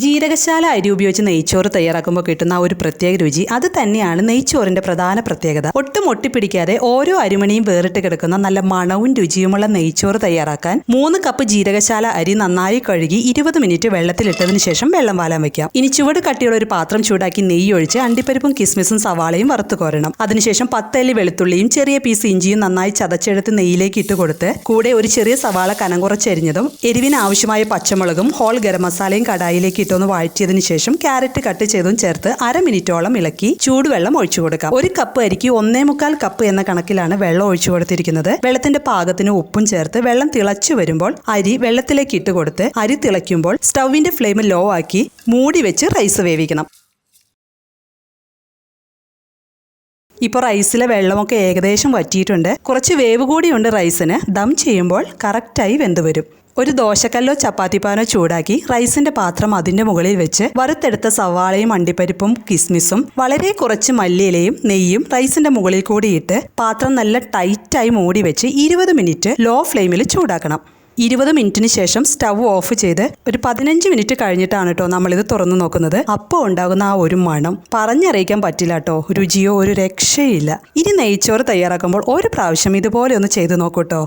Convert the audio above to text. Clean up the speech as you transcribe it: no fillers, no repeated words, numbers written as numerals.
ജീരകശാല അരി ഉപയോഗിച്ച് നെയ്ച്ചോറ് തയ്യാറാക്കുമ്പോൾ കിട്ടുന്ന ഒരു പ്രത്യേക രുചി അത് തന്നെയാണ് നെയ്ച്ചോറിന്റെ പ്രധാന പ്രത്യേകത. ഒട്ടും ഒട്ടിപ്പിടിക്കാതെ ഓരോ അരിമണിയും വേറിട്ട് കിടക്കുന്ന നല്ല മണവും രുചിയുമുള്ള നെയ്ച്ചോറ് തയ്യാറാക്കാൻ 3 കപ്പ് ജീരകശാല അരി നന്നായി കഴുകി 20 മിനിറ്റ് വെള്ളത്തിലിട്ടതിനു ശേഷം വെള്ളം വാലാൻ വെക്കാം. ഇനി ചുവട് കട്ടിയുള്ള ഒരു പാത്രം ചൂടാക്കി നെയ്യ് ഒഴിച്ച് അണ്ടിപ്പരിപ്പും കിസ്മിസും സവാളയും വറുത്ത് കോരണം. അതിനുശേഷം 10 അല്ലി വെളുത്തുള്ളിയും ചെറിയ പീസ് ഇഞ്ചിയും നന്നായി ചതച്ചെടുത്ത് നെയ്യിലേക്ക് ഇട്ട് കൊടുത്ത് കൂടെ ഒരു ചെറിയ സവാള കനം കുറച്ചരിഞ്ഞതും എരിവിന് ആവശ്യമായ പച്ചമുളകും ഹോൾ ഗരം മസാലയും കടായിലേക്ക് ഇട്ടൊന്ന് വഴറ്റിയതിനു ശേഷം ക്യാരറ്റ് കട്ട് ചെയ്തും ചേർത്ത് 1/2 മിനിറ്റോളം ഇളക്കി ചൂടുവെള്ളം ഒഴിച്ചു കൊടുക്കാം. 1 കപ്പ് അരിക്ക് 1.25 കപ്പ് എന്ന കണക്കിലാണ് വെള്ളം ഒഴിച്ചു കൊടുത്തിരിക്കുന്നത്. വെള്ളത്തിന്റെ പാകത്തിന് ഉപ്പും ചേർത്ത് വെള്ളം തിളച്ചു വരുമ്പോൾ അരി വെള്ളത്തിലേക്ക് ഇട്ട് കൊടുത്ത് അരി തിളയ്ക്കുമ്പോൾ സ്റ്റൗവിന്റെ ഫ്ലെയിം ലോ ആക്കി മൂടി വെച്ച് റൈസ് വേവിക്കണം. ഇപ്പോൾ റൈസിലെ വെള്ളമൊക്കെ ഏകദേശം വറ്റിയിട്ടുണ്ട്. കുറച്ച് വേവ് കൂടിയുണ്ട് റൈസിന്. ദം ചെയ്യുമ്പോൾ കറക്റ്റായി വെന്തുവരും. ഒരു ദോശക്കല്ലോ ചപ്പാത്തിപ്പാനോ ചൂടാക്കി റൈസിന്റെ പാത്രം അതിന്റെ മുകളിൽ വെച്ച് വറുത്തെടുത്ത സവാളയും അണ്ടിപ്പരിപ്പും കിസ്മിസും വളരെ കുറച്ച് മല്ലിയിലയും നെയ്യും റൈസിന്റെ മുകളിൽ കൂടി ഇട്ട് പാത്രം നല്ല ടൈറ്റായി മൂടി വെച്ച് 20 മിനിറ്റ് ലോ ഫ്ലെയിമിൽ ചൂടാക്കണം. 20 മിനിറ്റിന് ശേഷം സ്റ്റൗ ഓഫ് ചെയ്ത് ഒരു 15 മിനിറ്റ് കഴിഞ്ഞിട്ടാണ് കേട്ടോ നമ്മളിത് തുറന്നു നോക്കുന്നത്. അപ്പോൾ ഉണ്ടാകുന്ന ആ ഒരു മണം പറഞ്ഞറിയിക്കാൻ പറ്റില്ല കേട്ടോ. രുചിയോ ഒരു രക്ഷയില്ല. ഇനി നെയ്ച്ചോറ് തയ്യാറാക്കുമ്പോൾ ഒരു പ്രാവശ്യം ഇതുപോലെ ഒന്ന് ചെയ്ത് നോക്കൂട്ടോ.